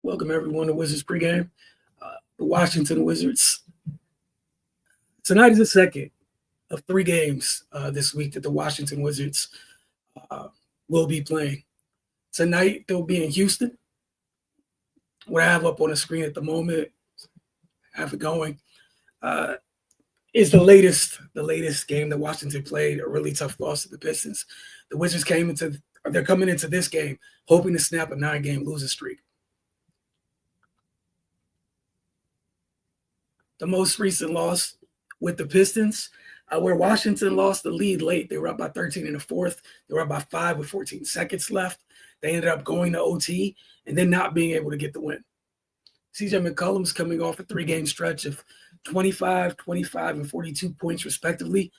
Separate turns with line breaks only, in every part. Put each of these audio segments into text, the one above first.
Welcome everyone to Wizards Pregame. The Washington Wizards. Tonight is the second of three games this week that the Washington Wizards uh, will be playing. Tonight they'll be in Houston. What I have up on the screen at the moment, have it going, is the latest game that Washington played. A really tough loss to the Pistons. The Wizards they're coming into this game hoping to snap a 9-game losing streak. The most recent loss with the Pistons, where Washington lost the lead late. They were up by 13 in the fourth. They were up by 5 with 14 seconds left. They ended up going to OT and then not being able to get the win. CJ McCollum's coming off a 3-game stretch of 25, 25, and 42 points respectively.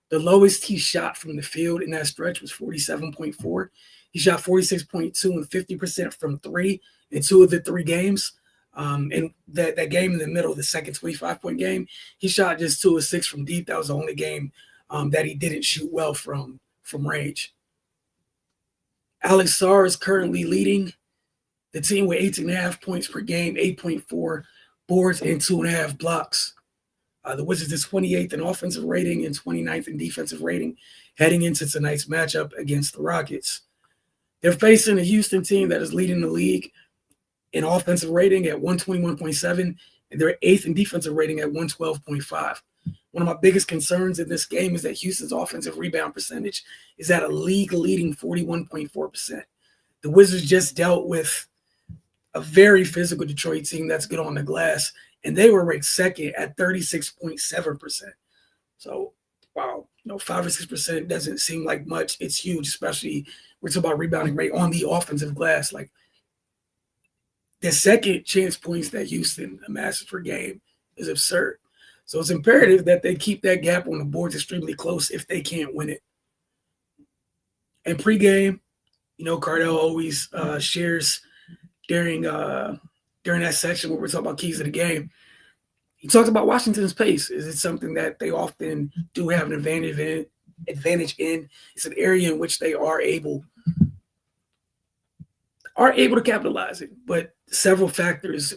The lowest he shot from the field in that stretch was 47.4. He shot 46.2 and 50% from three in 2 of the 3 games. And that game in the middle, the second 25-point game, he shot just 2 of 6 from deep. That was the only game that he didn't shoot well from range. Alex Sarr is currently leading the team with 18.5 points per game, 8.4 boards, and 2.5 blocks. The Wizards is 28th in offensive rating and 29th in defensive rating heading into tonight's matchup against the Rockets. They're facing a Houston team that is leading the league in offensive rating at 121.7, and they're 8th in defensive rating at 112.5. One of my biggest concerns in this game is that Houston's offensive rebound percentage is at a league-leading 41.4%. The Wizards just dealt with a very physical Detroit team that's good on the glass, and they were ranked second at 36.7%. So, wow, 5 or 6% doesn't seem like much. It's huge, especially we're talking about rebounding rate on the offensive glass. Like, the second chance points that Houston amasses per game is absurd. So it's imperative that they keep that gap on the boards extremely close if they can't win it. And pregame, Cardell always shares during that section where we're talking about keys of the game. He talked about Washington's pace. Is it something that they often do have an advantage in? It's an area in which they are able to capitalize it, but several factors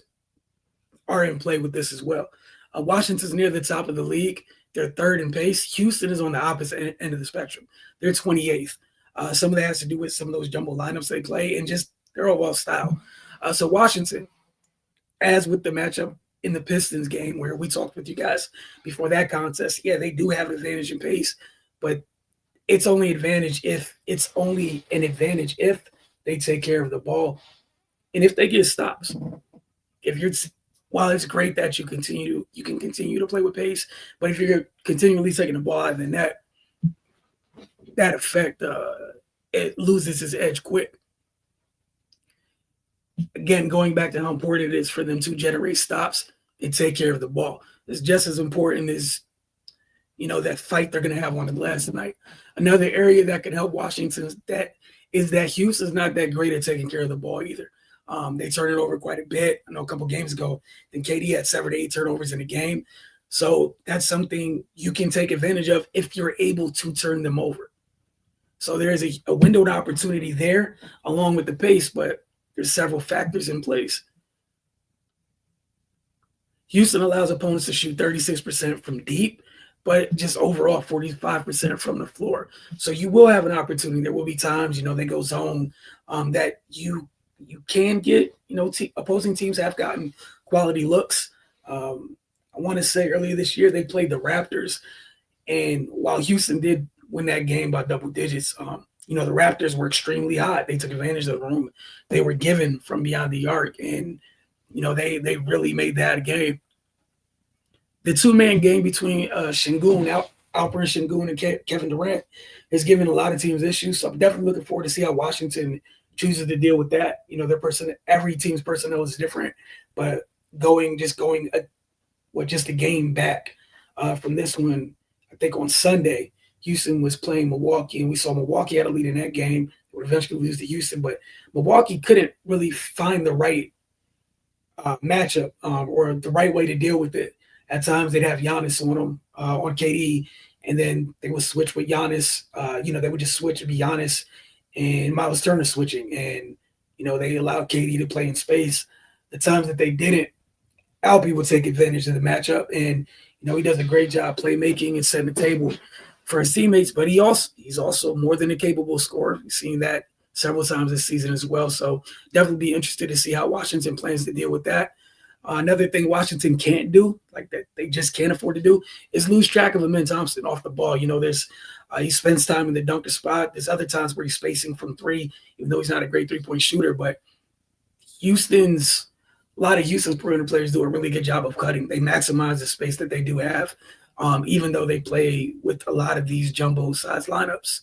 are in play with this as well. Washington's near the top of the league. They're third in pace. Houston is on the opposite end of the spectrum. They're 28th. Some of that has to do with some of those jumbo lineups they play and just their overall style. So Washington, as with the matchup in the Pistons game where we talked with you guys before that contest, yeah, they do have an advantage in pace, but it's only an advantage if they take care of the ball and if they get stops. While it's great that you can continue to play with pace, but if you're continually taking the ball out of the net, that effect it loses its edge quick. Again, going back to how important it is for them to generate stops and take care of the ball. It's just as important as that fight they're going to have on the glass tonight. Another area that can help Washington is that Houston's not that great at taking care of the ball either. They turn it over quite a bit. I know a couple games ago, then KD had 7 to 8 turnovers in a game. So that's something you can take advantage of if you're able to turn them over. So there's a windowed opportunity there along with the pace, but there's several factors in place. Houston allows opponents to shoot 36% from deep, but just overall 45% from the floor. So you will have an opportunity. There will be times, they go zone that you can get, opposing teams have gotten quality looks. I want to say earlier this year they played the Raptors, and while Houston did win that game by double digits, the Raptors were extremely hot. They took advantage of the room they were given from beyond the arc, and they really made that a game. The 2-man game between Alperen Şengün and Kevin Durant has given a lot of teams issues. So I'm definitely looking forward to see how Washington chooses to deal with that. Every team's personnel is different, but just a game back from this one, I think on Sunday, Houston was playing Milwaukee, and we saw Milwaukee had a lead in that game. They would eventually lose to Houston, but Milwaukee couldn't really find the right matchup or the right way to deal with it. At times, they'd have Giannis on them, on KD, and then they would switch with Giannis. They would just switch to be Giannis and Miles Turner switching, and they allowed KD to play in space. The times that they didn't, Alpi would take advantage of the matchup, and he does a great job playmaking and setting the table for his teammates. But he's also more than a capable scorer. We've seen that several times this season as well. So definitely be interested to see how Washington plans to deal with that. Another thing Washington can't do, like that they just can't afford to do, is lose track of Amin Thompson off the ball. There's he spends time in the dunker spot. There's other times where he's spacing from three, even though he's not a great three-point shooter. But a lot of Houston's perimeter players do a really good job of cutting. They maximize the space that they do have, even though they play with a lot of these jumbo-sized lineups.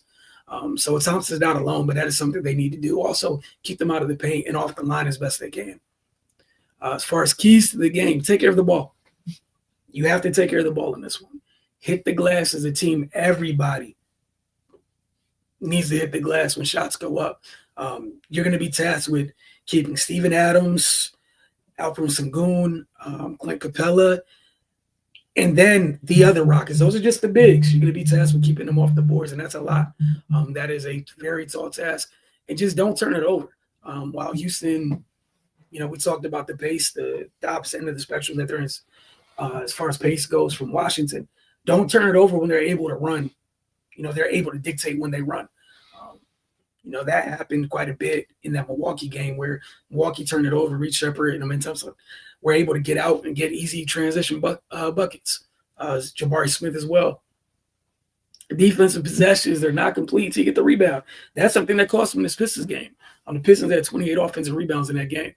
So Thompson's not alone, but that is something they need to do. Also, keep them out of the paint and off the line as best they can. As far as keys to the game, take care of the ball. You have to take care of the ball in this one. Hit the glass as a team. Everybody needs to hit the glass when shots go up. You're going to be tasked with keeping Steven Adams, Alperen Sengun, Clint Capella, and then the other Rockets. Those are just the bigs. You're going to be tasked with keeping them off the boards, and that's a lot. That is a very tall task. And just don't turn it over. While Houston, we talked about the pace, the opposite end of the spectrum that there is as far as pace goes from Washington. Don't turn it over when they're able to run. They're able to dictate when they run. That happened quite a bit in that Milwaukee game where Milwaukee turned it over, Reed Shepherd and Amin Thompson were able to get out and get easy transition buckets. Jabari Smith as well. Defensive possessions, they're not complete until you get the rebound. That's something that cost them this Pistons game. The Pistons had 28 offensive rebounds in that game.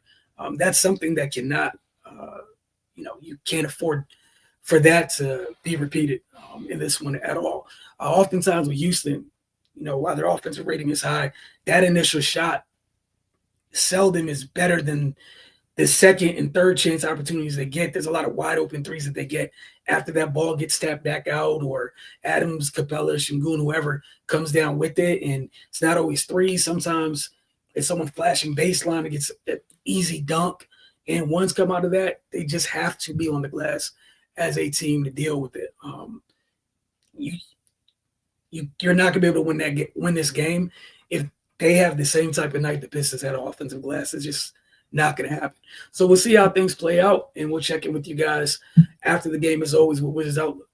That's something that cannot, you can't afford for that to be repeated in this one at all. Oftentimes with Houston, while their offensive rating is high, that initial shot seldom is better than the second and third chance opportunities they get. There's a lot of wide open threes that they get after that ball gets tapped back out, or Adams, Capella, Sengun, whoever comes down with it. And it's not always threes. Sometimes it's someone flashing baseline that gets an easy dunk. And once come out of that, they just have to be on the glass as a team to deal with it. You're not going to be able to win this game if they have the same type of night the Pistons had offensive glass. It's just not going to happen. So we'll see how things play out, and we'll check in with you guys after the game, as always, with Wizards Outlook.